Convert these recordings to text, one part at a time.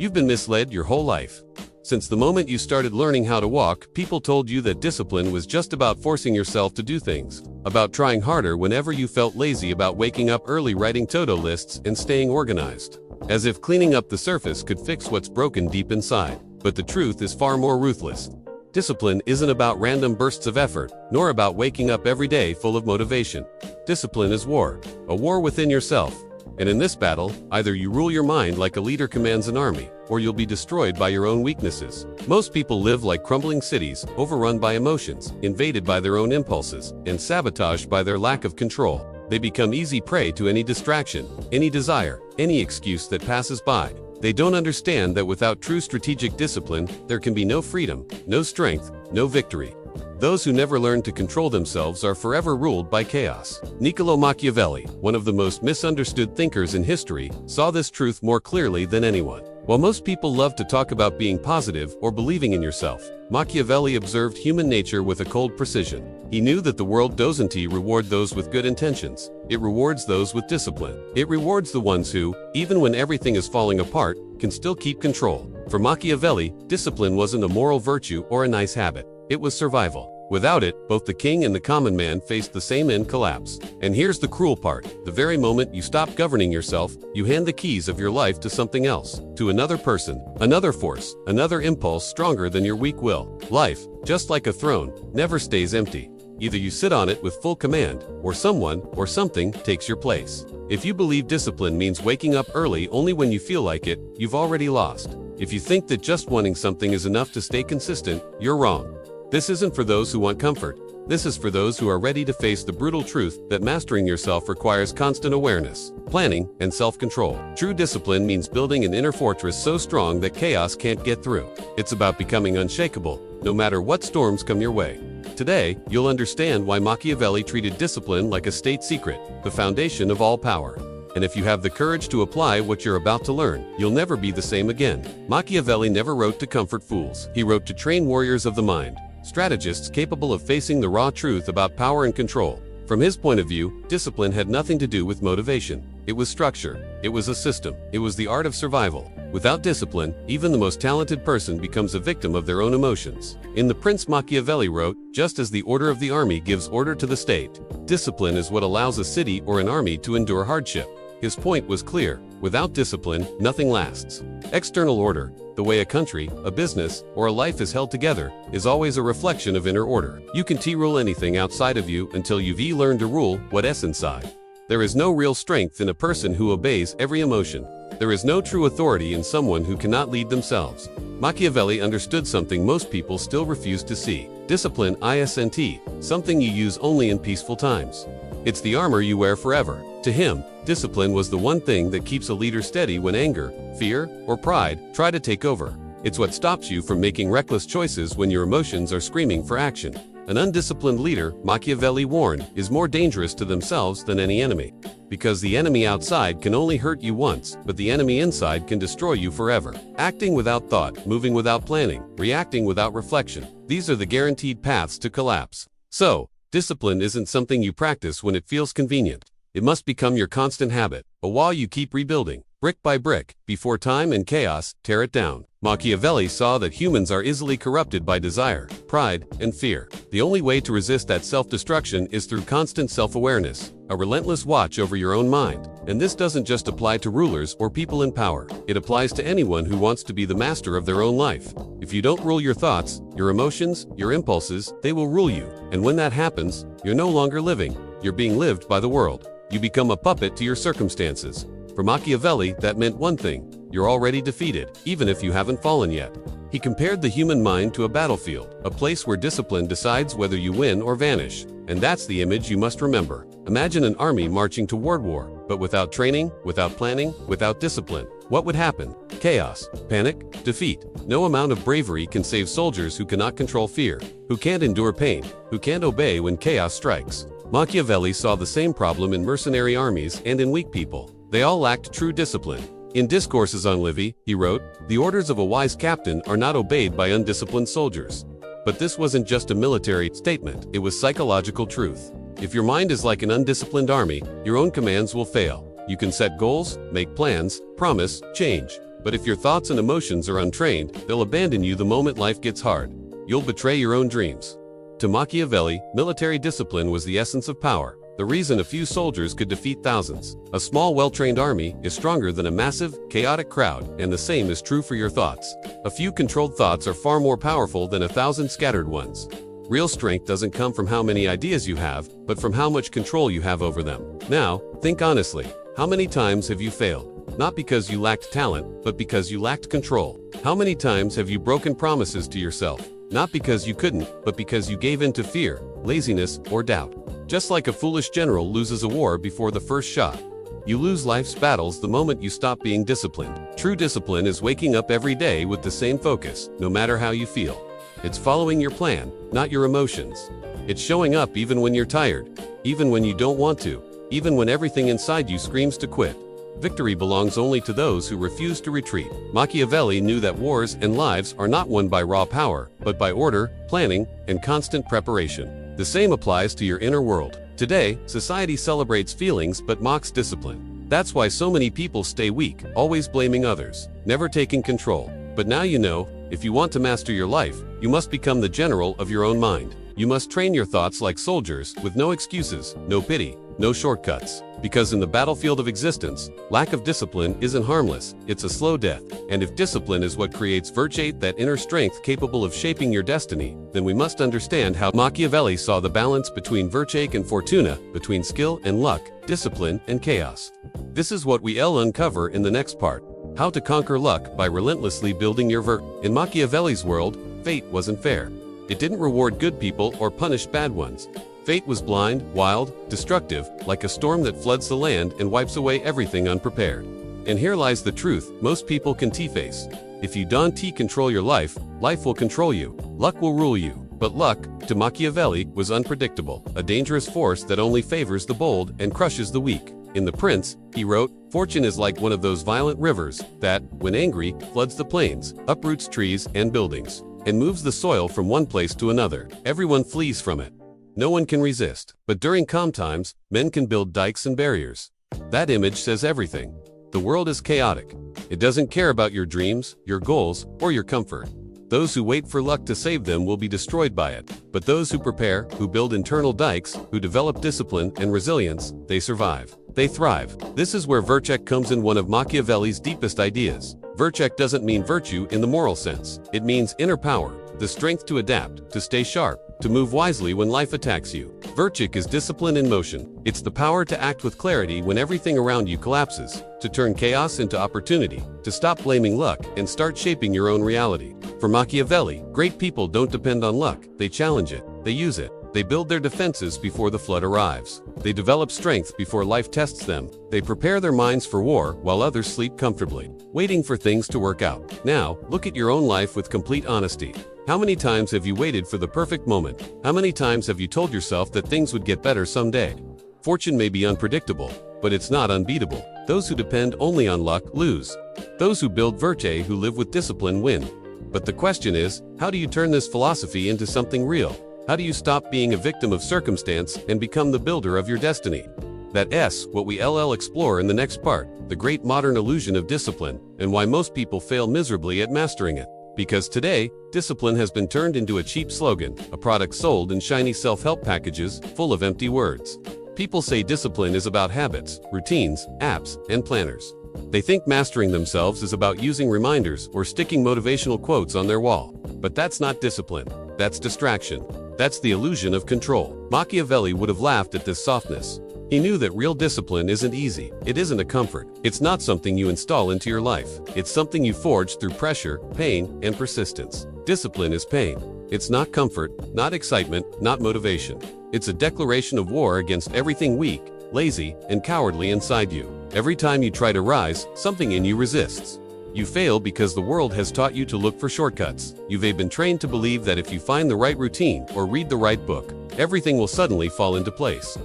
You've been misled your whole life. Since the moment you started learning how to walk, people told you that discipline was just about forcing yourself to do things, about trying harder whenever you felt lazy, about waking up early, writing to-do lists, and staying organized. As if cleaning up the surface could fix what's broken deep inside. But the truth is far more ruthless. Discipline isn't about random bursts of effort, nor about waking up every day full of motivation. Discipline is war, a war within yourself. And in this battle, either you rule your mind like a leader commands an army, or you'll be destroyed by your own weaknesses. Most people live like crumbling cities, overrun by emotions, invaded by their own impulses, and sabotaged by their lack of control. They become easy prey to any distraction, any desire, any excuse that passes by. They don't understand that without true strategic discipline, there can be no freedom, no strength, no victory. Those who never learn to control themselves are forever ruled by chaos. Niccolo Machiavelli, one of the most misunderstood thinkers in history, saw this truth more clearly than anyone. While most people love to talk about being positive or believing in yourself, Machiavelli observed human nature with a cold precision. He knew that the world doesn't reward those with good intentions. It rewards those with discipline. It rewards the ones who, even when everything is falling apart, can still keep control. For Machiavelli, discipline wasn't a moral virtue or a nice habit. It was survival. Without it, both the king and the common man faced the same end: collapse. And here's the cruel part. The very moment you stop governing yourself, you hand the keys of your life to something else, to another person, another force, another impulse stronger than your weak will. Life, just like a throne, never stays empty. Either you sit on it with full command, or someone or something takes your place. If you believe discipline means waking up early only when you feel like it, you've already lost. If you think that just wanting something is enough to stay consistent, you're wrong. This isn't for those who want comfort. This is for those who are ready to face the brutal truth that mastering yourself requires constant awareness, planning, and self-control. True discipline means building an inner fortress so strong that chaos can't get through. It's about becoming unshakable, no matter what storms come your way. Today, you'll understand why Machiavelli treated discipline like a state secret, the foundation of all power. And if you have the courage to apply what you're about to learn, you'll never be the same again. Machiavelli never wrote to comfort fools. He wrote to train warriors of the mind. Strategists capable of facing the raw truth about power and control. From his point of view, discipline had nothing to do with motivation. It was structure. It was a system. It was the art of survival. Without discipline, even the most talented person becomes a victim of their own emotions. In The Prince, Machiavelli wrote, "Just as the order of the army gives order to the state, discipline is what allows a city or an army to endure hardship." His point was clear. Without discipline, nothing lasts. External order, the way a country, a business, or a life is held together, is always a reflection of inner order. You can rule anything outside of you until you've learned to rule what's inside. There is no real strength in a person who obeys every emotion. There is no true authority in someone who cannot lead themselves. Machiavelli understood something most people still refuse to see. Discipline isn't something you use only in peaceful times. It's the armor you wear forever. To him, discipline was the one thing that keeps a leader steady when anger, fear, or pride try to take over. It's what stops you from making reckless choices when your emotions are screaming for action. An undisciplined leader, Machiavelli warned, is more dangerous to themselves than any enemy. Because the enemy outside can only hurt you once, but the enemy inside can destroy you forever. Acting without thought, moving without planning, reacting without reflection. These are the guaranteed paths to collapse. So, discipline isn't something you practice when it feels convenient. It must become your constant habit, a wall you keep rebuilding, brick by brick, before time and chaos tear it down. Machiavelli saw that humans are easily corrupted by desire, pride, and fear. The only way to resist that self-destruction is through constant self-awareness, a relentless watch over your own mind. And this doesn't just apply to rulers or people in power. It applies to anyone who wants to be the master of their own life. If you don't rule your thoughts, your emotions, your impulses, they will rule you. And when that happens, you're no longer living. You're being lived by the world. You become a puppet to your circumstances. For Machiavelli, that meant one thing: you're already defeated, even if you haven't fallen yet. He compared the human mind to a battlefield, a place where discipline decides whether you win or vanish. And that's the image you must remember. Imagine an army marching toward war, but without training, without planning, without discipline. What would happen? Chaos, panic, defeat. No amount of bravery can save soldiers who cannot control fear, who can't endure pain, who can't obey when chaos strikes. Machiavelli saw the same problem in mercenary armies and in weak people. They all lacked true discipline. In Discourses on Livy, he wrote, "The orders of a wise captain are not obeyed by undisciplined soldiers." But this wasn't just a military statement, it was psychological truth. If your mind is like an undisciplined army, your own commands will fail. You can set goals, make plans, promise, change. But if your thoughts and emotions are untrained, they'll abandon you the moment life gets hard. You'll betray your own dreams. To Machiavelli, military discipline was the essence of power, the reason a few soldiers could defeat thousands. A small, well-trained army is stronger than a massive, chaotic crowd, and the same is true for your thoughts. A few controlled thoughts are far more powerful than 1,000 scattered ones. Real strength doesn't come from how many ideas you have, but from how much control you have over them. Now, think honestly. How many times have you failed? Not because you lacked talent, but because you lacked control. How many times have you broken promises to yourself? Not because you couldn't, but because you gave in to fear, laziness, or doubt. Just like a foolish general loses a war before the first shot. You lose life's battles the moment you stop being disciplined. True discipline is waking up every day with the same focus, no matter how you feel. It's following your plan, not your emotions. It's showing up even when you're tired, even when you don't want to, even when everything inside you screams to quit. Victory belongs only to those who refuse to retreat. Machiavelli knew that wars and lives are not won by raw power, but by order, planning, and constant preparation. The same applies to your inner world. Today, society celebrates feelings but mocks discipline. That's why so many people stay weak, always blaming others, never taking control. But now you know, if you want to master your life, you must become the general of your own mind. You must train your thoughts like soldiers, with no excuses, no pity, no shortcuts. Because in the battlefield of existence, lack of discipline isn't harmless, it's a slow death. And if discipline is what creates virtue, that inner strength capable of shaping your destiny, then we must understand how Machiavelli saw the balance between virtue and fortuna, between skill and luck, discipline and chaos. This is what we'll uncover in the next part. How to conquer luck by relentlessly building your virtue. In Machiavelli's world, fate wasn't fair. It didn't reward good people or punish bad ones. Fate was blind, wild, destructive, like a storm that floods the land and wipes away everything unprepared. And here lies the truth: most people can T-face. If you don't control your life, life will control you. Luck will rule you. But luck, to Machiavelli, was unpredictable, a dangerous force that only favors the bold and crushes the weak. In The Prince, he wrote, "Fortune is like one of those violent rivers that, when angry, floods the plains, uproots trees and buildings, and moves the soil from one place to another. Everyone flees from it. No one can resist. But during calm times, men can build dikes and barriers." That image says everything. The world is chaotic. It doesn't care about your dreams, your goals, or your comfort. Those who wait for luck to save them will be destroyed by it. But those who prepare, who build internal dikes, who develop discipline and resilience, they survive. They thrive. This is where virtue comes in, one of Machiavelli's deepest ideas. Virtue doesn't mean virtue in the moral sense. It means inner power, the strength to adapt, to stay sharp, to move wisely when life attacks you. Virtue is discipline in motion. It's the power to act with clarity when everything around you collapses, to turn chaos into opportunity, to stop blaming luck and start shaping your own reality. For Machiavelli, great people don't depend on luck, they challenge it, they use it. They build their defenses before the flood arrives. They develop strength before life tests them. They prepare their minds for war while others sleep comfortably, waiting for things to work out. Now, look at your own life with complete honesty. How many times have you waited for the perfect moment? How many times have you told yourself that things would get better someday? Fortune may be unpredictable, but it's not unbeatable. Those who depend only on luck lose. Those who build virtue, who live with discipline, win. But the question is, how do you turn this philosophy into something real? How do you stop being a victim of circumstance and become the builder of your destiny? That's what we'll explore in the next part, the great modern illusion of discipline, and why most people fail miserably at mastering it. Because today, discipline has been turned into a cheap slogan, a product sold in shiny self-help packages full of empty words. People say discipline is about habits, routines, apps, and planners. They think mastering themselves is about using reminders or sticking motivational quotes on their wall. But that's not discipline. That's distraction. That's the illusion of control. Machiavelli would have laughed at this softness. He knew that real discipline isn't easy. It isn't a comfort. It's not something you install into your life. It's something you forge through pressure, pain, and persistence. Discipline is pain. It's not comfort, not excitement, not motivation. It's a declaration of war against everything weak, lazy, and cowardly inside you. Every time you try to rise, something in you resists. You fail because the world has taught you to look for shortcuts. You've been trained to believe that if you find the right routine or read the right book, everything will suddenly fall into place.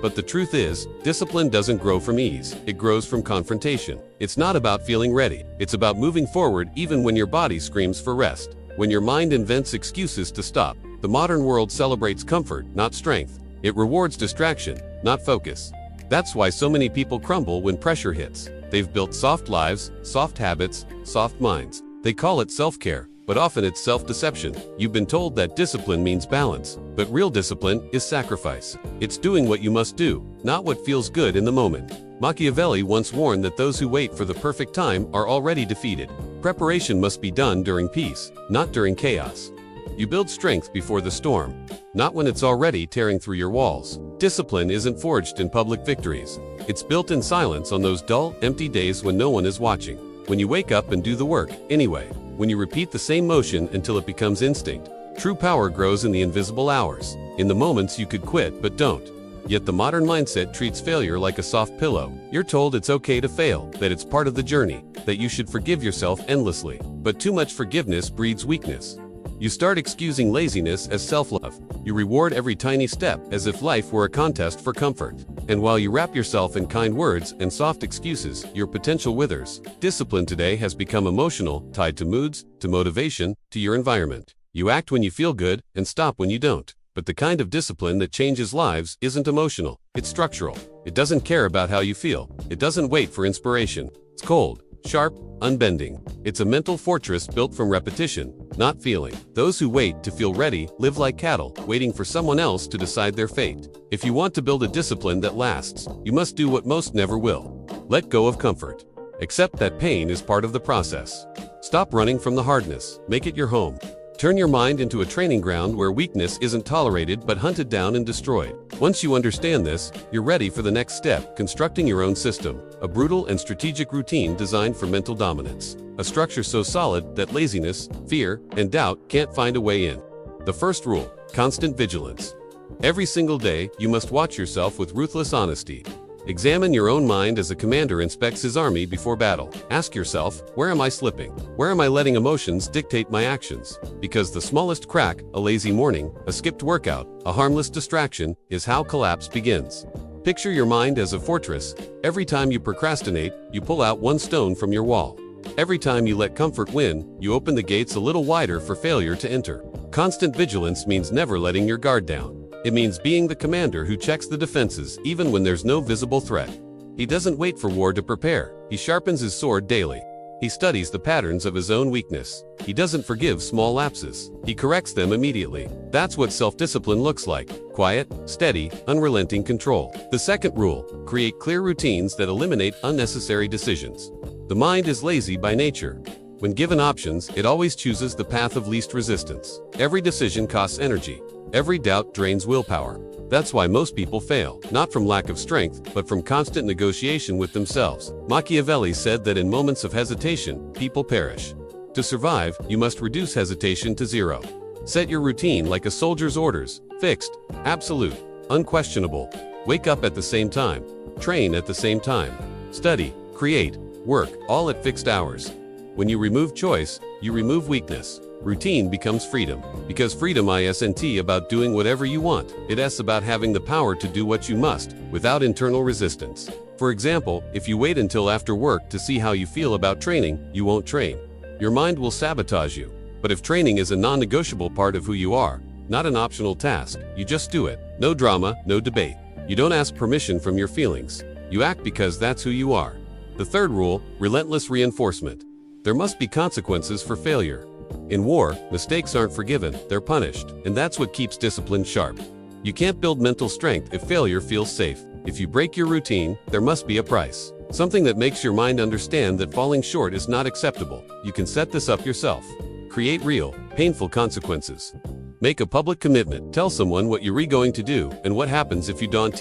But the truth is, discipline doesn't grow from ease. It grows from confrontation. It's not about feeling ready. It's about moving forward even when your body screams for rest. When your mind invents excuses to stop. The modern world celebrates comfort, not strength. It rewards distraction, not focus. That's why so many people crumble when pressure hits. They've built soft lives, soft habits, soft minds. They call it self-care, but often it's self-deception. You've been told that discipline means balance, but real discipline is sacrifice. It's doing what you must do, not what feels good in the moment. Machiavelli once warned that those who wait for the perfect time are already defeated. Preparation must be done during peace, not during chaos. You build strength before the storm, not when it's already tearing through your walls. Discipline isn't forged in public victories. It's built in silence on those dull, empty days when no one is watching. When you wake up and do the work, anyway. When you repeat the same motion until it becomes instinct. True power grows in the invisible hours, in the moments you could quit but don't. Yet the modern mindset treats failure like a soft pillow. You're told it's okay to fail, that it's part of the journey, that you should forgive yourself endlessly. But too much forgiveness breeds weakness. You start excusing laziness as self-love. You reward every tiny step as if life were a contest for comfort. And while you wrap yourself in kind words and soft excuses, your potential withers. Discipline today has become emotional, tied to moods, to motivation, to your environment. You act when you feel good and stop when you don't. But the kind of discipline that changes lives isn't emotional. It's structural. It doesn't care about how you feel. It doesn't wait for inspiration. It's cold, sharp, unbending. It's a mental fortress built from repetition, not feeling. Those who wait to feel ready live like cattle, waiting for someone else to decide their fate. If you want to build a discipline that lasts, you must do what most never will. Let go of comfort. Accept that pain is part of the process. Stop running from the hardness. Make it your home. Turn your mind into a training ground where weakness isn't tolerated but hunted down and destroyed. Once you understand this, you're ready for the next step, constructing your own system. A brutal and strategic routine designed for mental dominance. A structure so solid that laziness, fear, and doubt can't find a way in. The first rule: constant vigilance. Every single day, you must watch yourself with ruthless honesty. Examine your own mind as a commander inspects his army before battle. Ask yourself, where am I slipping? Where am I letting emotions dictate my actions? Because the smallest crack, a lazy morning, a skipped workout, a harmless distraction, is how collapse begins. Picture your mind as a fortress. Every time you procrastinate, you pull out one stone from your wall. Every time you let comfort win, you open the gates a little wider for failure to enter. Constant vigilance means never letting your guard down. It means being the commander who checks the defenses even when there's no visible threat. He doesn't wait for war to prepare. He sharpens his sword daily. He studies the patterns of his own weakness. He doesn't forgive small lapses. He corrects them immediately. That's what self-discipline looks like. Quiet, steady, unrelenting control. The second rule: create clear routines that eliminate unnecessary decisions. The mind is lazy by nature. When given options, it always chooses the path of least resistance. Every decision costs energy. Every doubt drains willpower. That's why most people fail, not from lack of strength, but from constant negotiation with themselves. Machiavelli said that in moments of hesitation, people perish. To survive, you must reduce hesitation to zero. Set your routine like a soldier's orders: fixed, absolute, unquestionable. Wake up at the same time. Train at the same time. Study, create, work, all at fixed hours. When you remove choice, you remove weakness. Routine becomes freedom. Because freedom isn't about doing whatever you want. It's about having the power to do what you must, without internal resistance. For example, if you wait until after work to see how you feel about training, you won't train. Your mind will sabotage you. But if training is a non-negotiable part of who you are, not an optional task, you just do it. No drama, no debate. You don't ask permission from your feelings. You act because that's who you are. The third rule: relentless reinforcement. There must be consequences for failure. In war, mistakes aren't forgiven, they're punished, and that's what keeps discipline sharp. You can't build mental strength if failure feels safe. If you break your routine, there must be a price. Something that makes your mind understand that falling short is not acceptable. You can set this up yourself. Create real, painful consequences. Make a public commitment. Tell someone what you're going to do and what happens if you don't.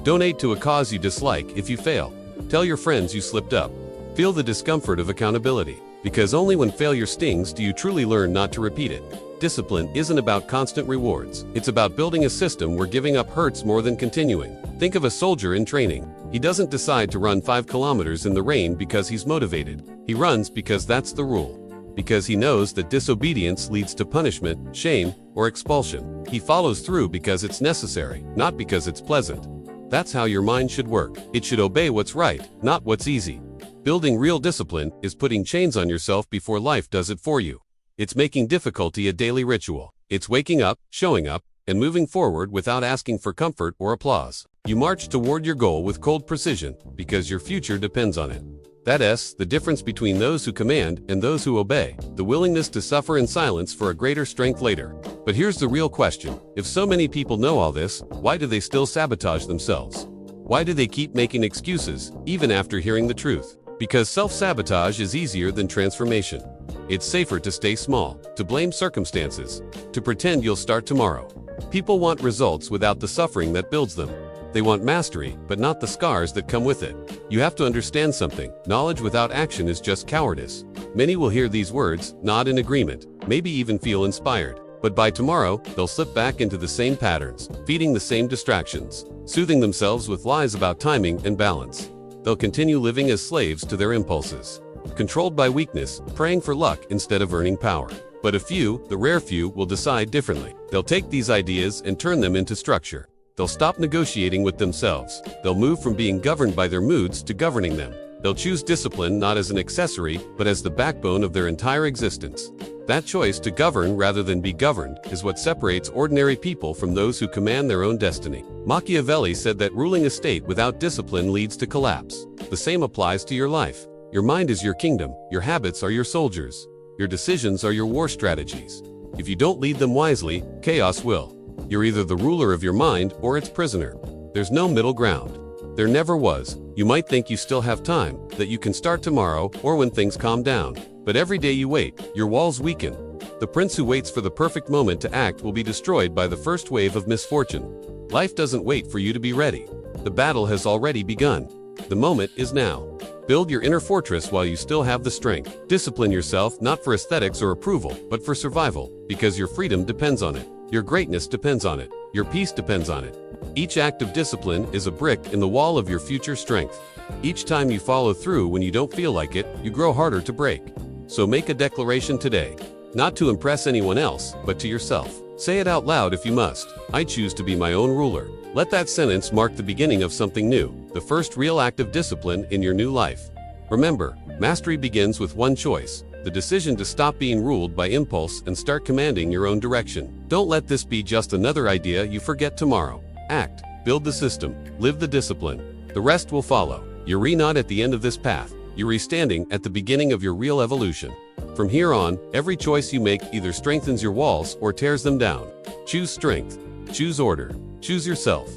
Donate to a cause you dislike if you fail. Tell your friends you slipped up. Feel the discomfort of accountability. Because only when failure stings do you truly learn not to repeat it. Discipline isn't about constant rewards. It's about building a system where giving up hurts more than continuing. Think of a soldier in training. He doesn't decide to run 5 kilometers in the rain because he's motivated. He runs because that's the rule. Because he knows that disobedience leads to punishment, shame, or expulsion. He follows through because it's necessary, not because it's pleasant. That's how your mind should work. It should obey what's right, not what's easy. Building real discipline is putting chains on yourself before life does it for you. It's making difficulty a daily ritual. It's waking up, showing up, and moving forward without asking for comfort or applause. You march toward your goal with cold precision because your future depends on it. That's the difference between those who command and those who obey, the willingness to suffer in silence for a greater strength later. But here's the real question. If so many people know all this, why do they still sabotage themselves? Why do they keep making excuses, even after hearing the truth? Because self-sabotage is easier than transformation. It's safer to stay small, to blame circumstances, to pretend you'll start tomorrow. People want results without the suffering that builds them. They want mastery, but not the scars that come with it. You have to understand something. Knowledge without action is just cowardice. Many will hear these words, nod in agreement, maybe even feel inspired. But by tomorrow, they'll slip back into the same patterns, feeding the same distractions, soothing themselves with lies about timing and balance. They'll continue living as slaves to their impulses, controlled by weakness, praying for luck instead of earning power. But a few, the rare few, will decide differently. They'll take these ideas and turn them into structure. They'll stop negotiating with themselves. They'll move from being governed by their moods to governing them. They'll choose discipline not as an accessory, but as the backbone of their entire existence. That choice to govern rather than be governed is what separates ordinary people from those who command their own destiny. Machiavelli said that ruling a state without discipline leads to collapse. The same applies to your life. Your mind is your kingdom. Your habits are your soldiers. Your decisions are your war strategies. If you don't lead them wisely, chaos will. You're either the ruler of your mind or its prisoner. There's no middle ground. There never was. You might think you still have time, that you can start tomorrow or when things calm down. But every day you wait, your walls weaken. The prince who waits for the perfect moment to act will be destroyed by the first wave of misfortune. Life doesn't wait for you to be ready. The battle has already begun. The moment is now. Build your inner fortress while you still have the strength. Discipline yourself not for aesthetics or approval, but for survival, because your freedom depends on it. Your greatness depends on it. Your peace depends on it. Each act of discipline is a brick in the wall of your future strength. Each time you follow through when you don't feel like it, you grow harder to break. So make a declaration today. Not to impress anyone else, but to yourself. Say it out loud if you must. I choose to be my own ruler. Let that sentence mark the beginning of something new, the first real act of discipline in your new life. Remember, mastery begins with one choice. The decision to stop being ruled by impulse and start commanding your own direction. Don't let this be just another idea you forget tomorrow. Act, build the system, live the discipline. The rest will follow. You're not at the end of this path. You're standing at the beginning of your real evolution. From here on, every choice you make either strengthens your walls or tears them down. Choose strength. Choose order. Choose yourself.